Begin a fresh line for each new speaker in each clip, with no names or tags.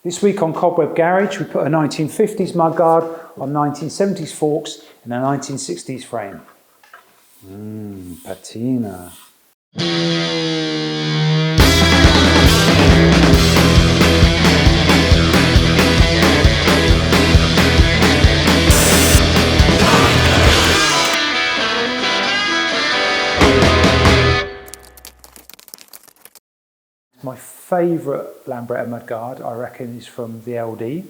This week on Cobweb Garage, we put a 1950s mudguard on 1970s forks in a 1960s frame. Patina. My favourite Lambretta mudguard, I reckon, is from the LD,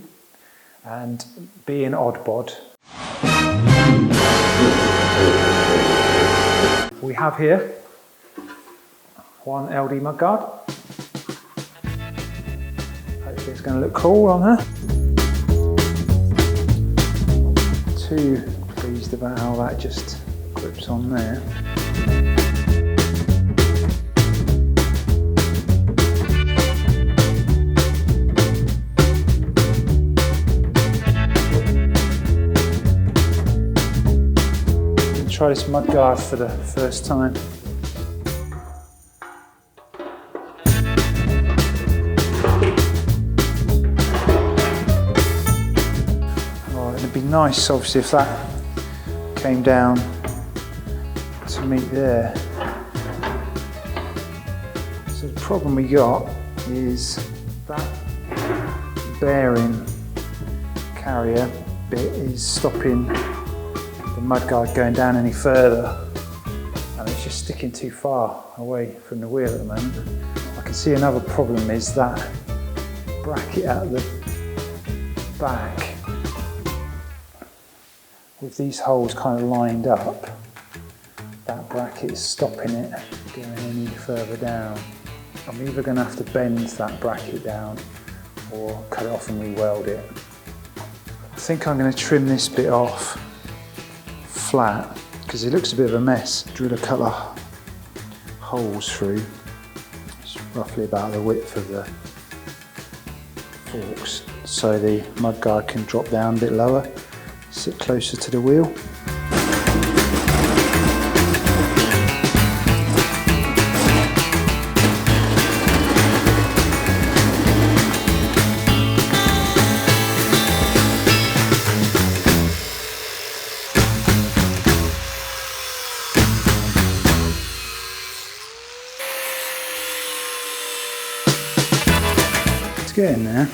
and being Oddbod. We have here one LD mudguard. Hopefully it's going to look cool on her. Not too pleased about how that just grips on there. Try this mudguard for the first time. Oh, it'd be nice, obviously, if that came down to meet there. So the problem we got is that bearing carrier bit is stopping the mudguard going down any further, and it's just sticking too far away from the wheel at the moment. I can see another problem is that bracket at the back, with these holes kind of lined up, that bracket is stopping it going any further down. I'm either going to have to bend that bracket down or cut it off and re-weld it. I think I'm going to trim this bit off flat, because it looks a bit of a mess. Drill a couple of holes through. It's roughly about the width of the forks, so the mudguard can drop down a bit lower, sit closer to the wheel. It's getting there,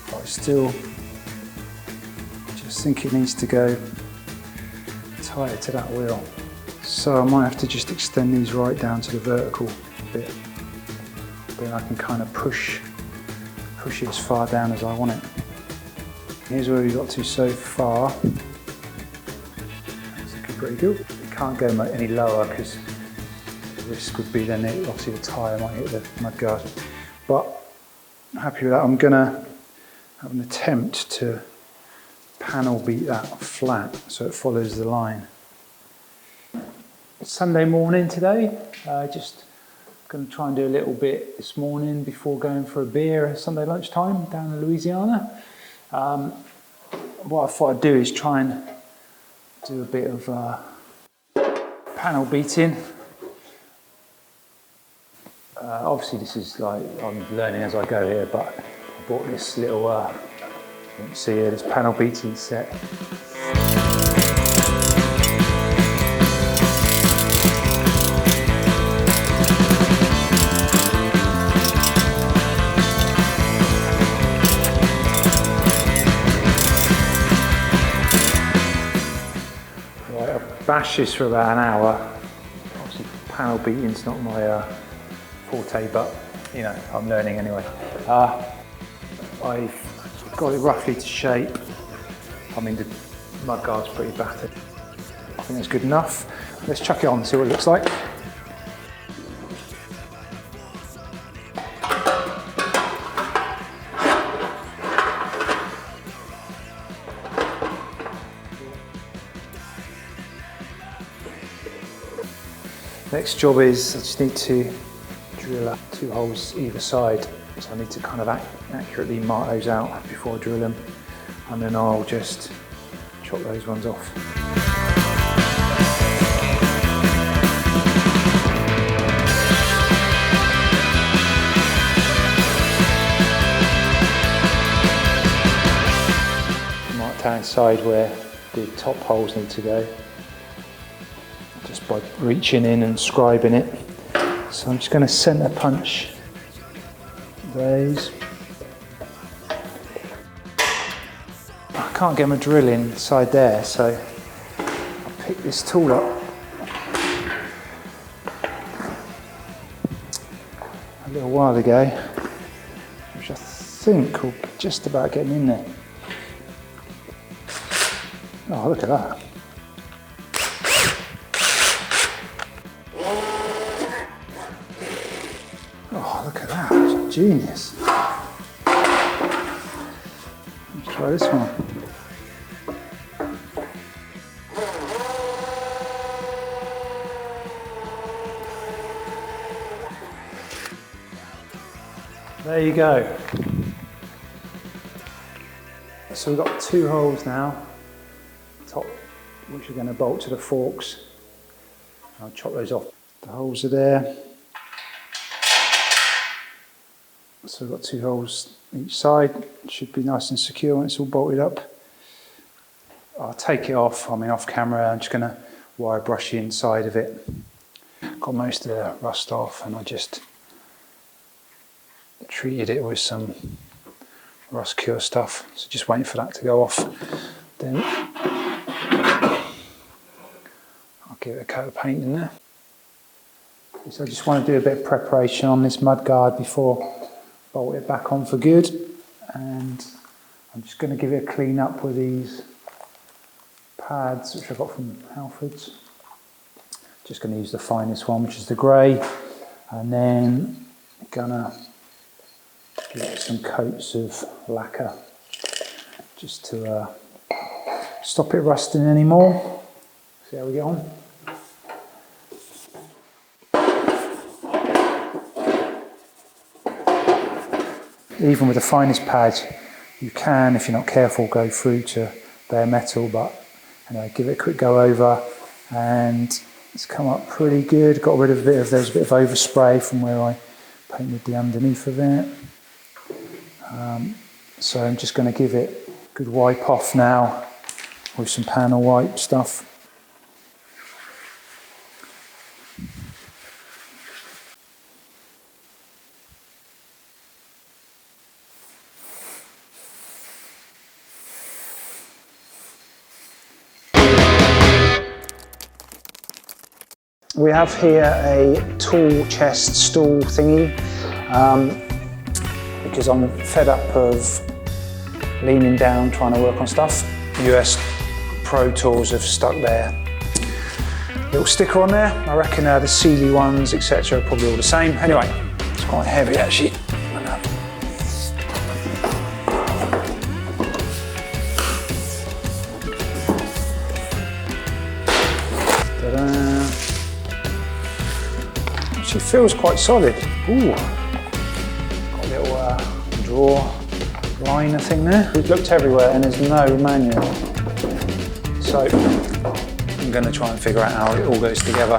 but I still just think it needs to go tighter to that wheel. So I might have to just extend these right down to the vertical bit, then I can kind of push it as far down as I want it. Here's where we got to so far. It's looking pretty good. It can't go any lower because the risk would be then obviously the tyre might hit the mudguard. But I'm happy with that. I'm going to have an attempt to panel beat that flat so it follows the line. It's Sunday morning today. Just going to try and do a little bit this morning before going for a beer at Sunday lunchtime down in Louisiana. What I thought I'd do is try and do a bit of panel beating. Obviously this is like, I'm learning as I go here, but I bought this little, you can see here, this panel beating set. Right, I'll bash this for about an hour. Obviously panel beating's not my forte, but you know, I'm learning anyway. I've got it roughly to shape. I mean, the mudguard's pretty battered. I think that's good enough. Let's chuck it on and see what it looks like. Next job is I just need to drill up 2 holes either side, so I need to kind of accurately mark those out before I drill them, and then I'll just chop those ones off. hand side where the top holes need to go, just by reaching in and scribing it. So I'm just going to centre punch those. I can't get my drill inside there, so I'll pick this tool up. A little while ago, which I think will be just about getting in there. Oh, look at that. Oh, look at that. It's genius. Let's try this one. There you go. So we've got 2 holes now, top, which are going to bolt to the forks. I'll chop those off. The holes are there. So we've got 2 holes each side. It should be nice and secure when it's all bolted up. I'll take it off, off camera. I'm just going to wire brush the inside of it. Got most of the rust off, and I just treated it with some rust cure stuff, so just waiting for that to go off. Then I'll give it a coat of paint in there. So I just want to do a bit of preparation on this mudguard before I bolt it back on for good, and I'm just going to give it a clean up with these pads which I got from Halfords. Just going to use the finest one, which is the grey, and then I'm gonna give it some coats of lacquer just to stop it rusting anymore. See how we get on. Even with the finest pad, you can, if you're not careful, go through to bare metal, but anyway, give it a quick go over, and it's come up pretty good. Got rid of there's a bit of overspray from where I painted the underneath of it. So I'm just going to give it a good wipe off now with some panel wipe stuff. We have here a tool chest stool thingy because I'm fed up of leaning down trying to work on stuff. US Pro Tools have stuck their little sticker on there. I reckon the Sealy ones, etc. are probably all the same. Anyway, it's quite heavy actually. Actually feels quite solid. Ooh, got a little drawer liner thing there. We've looked everywhere and there's no manual. So I'm going to try and figure out how it all goes together.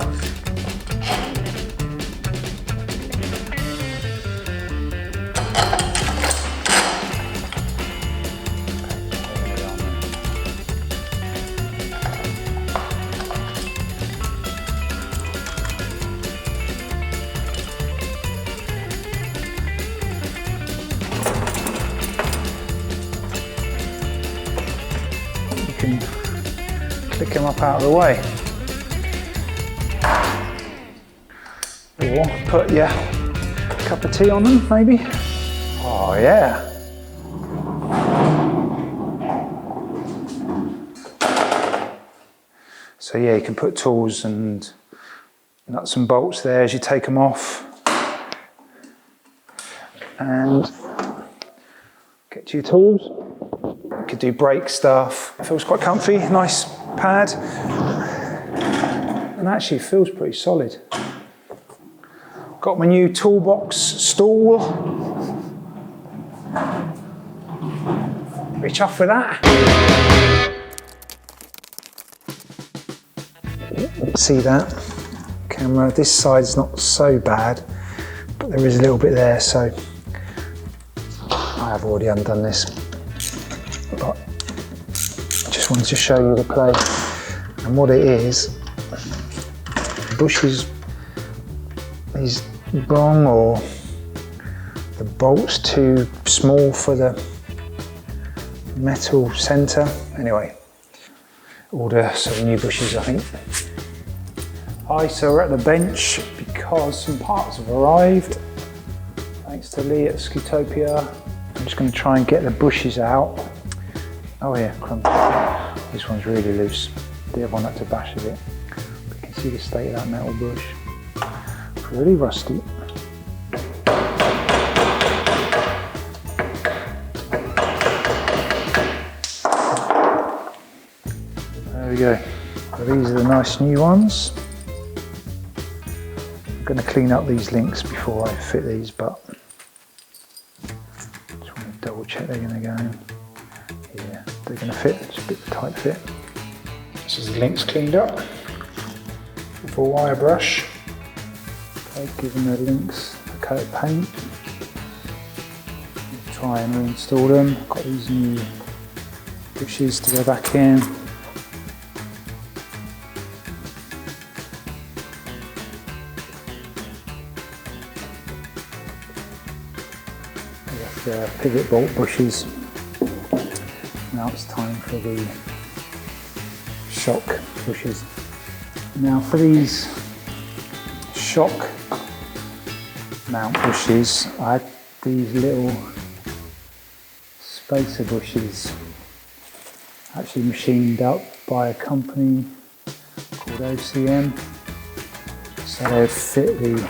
Can click them up out of the way, or put your cup of tea on them maybe. Oh yeah, so yeah, you can put tools and nuts and bolts there as you take them off, and get to your tools. You could do brake stuff. It feels quite comfy, nice pad, and actually feels pretty solid. Got my new toolbox stool. Pretty chuffed with that. See that? Camera, this side's not so bad, but there is a little bit there, so I have already undone this. But just wanted to show you the play and what it is. The bush is wrong, or the bolt's too small for the metal centre. Anyway, order some new bushes, I think. Hi, so we're at the bench because some parts have arrived. Thanks to Lee at Skutopia. I'm just going to try and get the bushes out. Oh yeah, crumbs. This one's really loose. The other one had to bash a bit. But you can see the state of that metal bush. Pretty rusty. There we go. So these are the nice new ones. I'm going to clean up these links before I fit these, but just want to double check they're going to go in. Yeah, they're going to fit. It's a bit of a tight fit. This is the links cleaned up with a wire brush. Okay, giving the links a coat of paint. Try and reinstall them. Got these new bushes to go back in. The pivot bolt bushes. Now it's time for the shock bushes. Now for these shock mount bushes, I had these little spacer bushes actually machined up by a company called OCM. So they fit the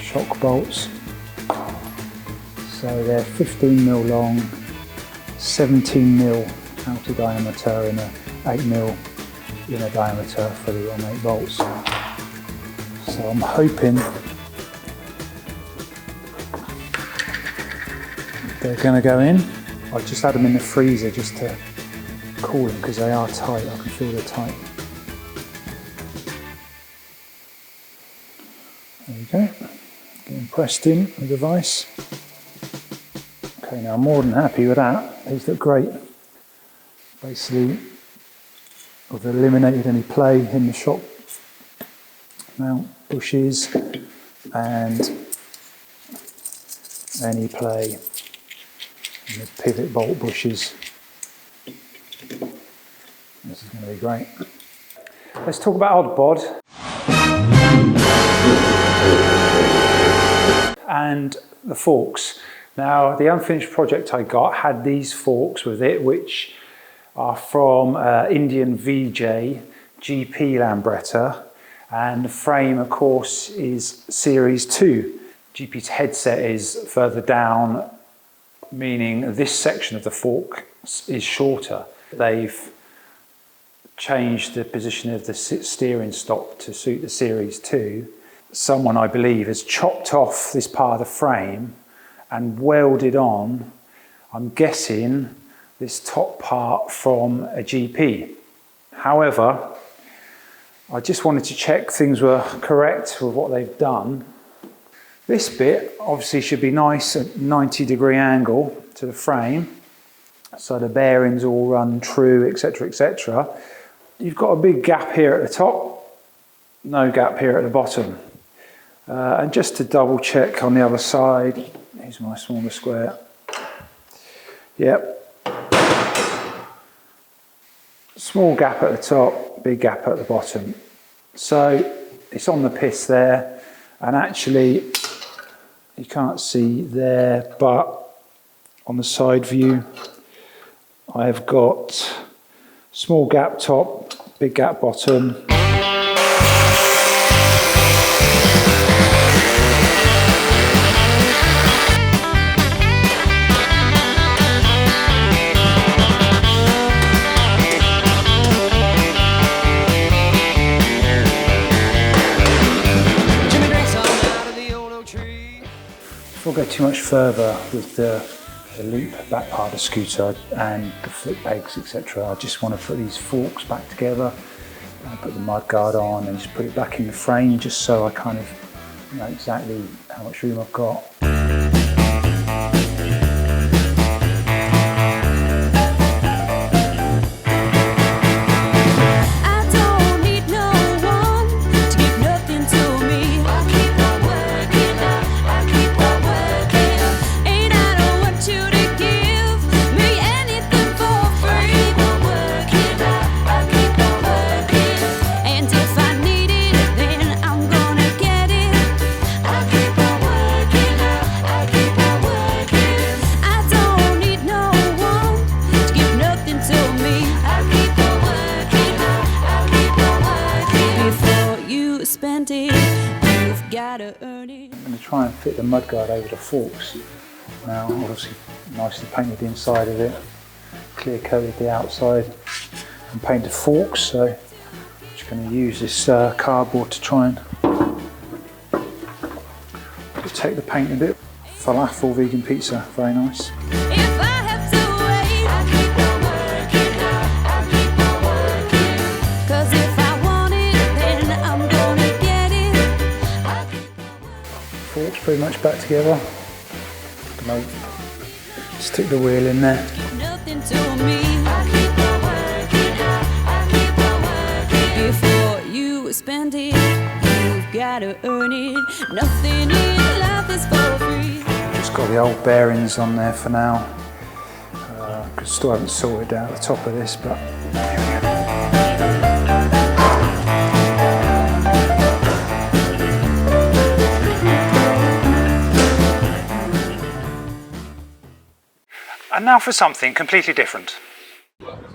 shock bolts. So they're 15mm long, 17mm outer diameter and a 8mm inner diameter for the M8 bolts. So I'm hoping they're going to go in. I just had them in the freezer just to cool them because they are tight. I can feel they're tight. There we go. Getting pressed in with the vise. Okay, now I'm more than happy with that. These look great. Basically, I've eliminated any play in the shock mount bushes and any play in the pivot bolt bushes. This is going to be great. Let's talk about Oddbod and the forks. Now, the unfinished project I got had these forks with it, which are from Indian VJ GP Lambretta, and the frame, of course, is Series 2. GP's headset is further down, meaning this section of the fork is shorter. They've changed the position of the steering stop to suit the Series 2. Someone, I believe, has chopped off this part of the frame and welded on, I'm guessing, this top part from a GP. However, I just wanted to check things were correct with what they've done. This bit obviously should be nice at 90-degree angle to the frame, so the bearings all run true, etc, etc. You've got a big gap here at the top, no gap here at the bottom. And just to double check on the other side, here's my smaller square. Yep. Small gap at the top, big gap at the bottom. So it's on the piss there, and actually you can't see there, but on the side view I've got small gap top, big gap bottom. Before I go too much further with the loop back part of the scooter and the flip pegs, etc., I just want to put these forks back together and put the mudguard on and just put it back in the frame, just so I kind of know exactly how much room I've got. the mudguard over the forks. Now obviously nicely painted the inside of it, clear coated the outside and painted forks, so I'm just going to use this cardboard to try and protect the paint a bit. Falafel vegan pizza, very nice. Forks pretty much back together. Gonna stick the wheel in there.
Nothing to me. Before you spend it, you've gotta earn it. Nothing in life is for free.
Just got the old bearings on there for now. Still haven't sorted out the top of this, but here we go. And now for something completely different.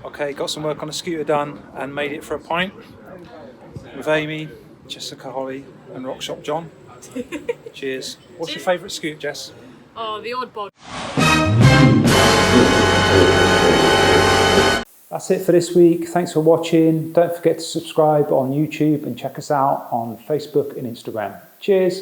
Okay, got some work on the scooter done and made it for a pint with Amy, Jessica, Holly and Rockshop John. Cheers. What's your favourite scooter, Jess?
Oh, the Oddbod.
That's it for this week. Thanks for watching. Don't forget to subscribe on YouTube and check us out on Facebook and Instagram. Cheers.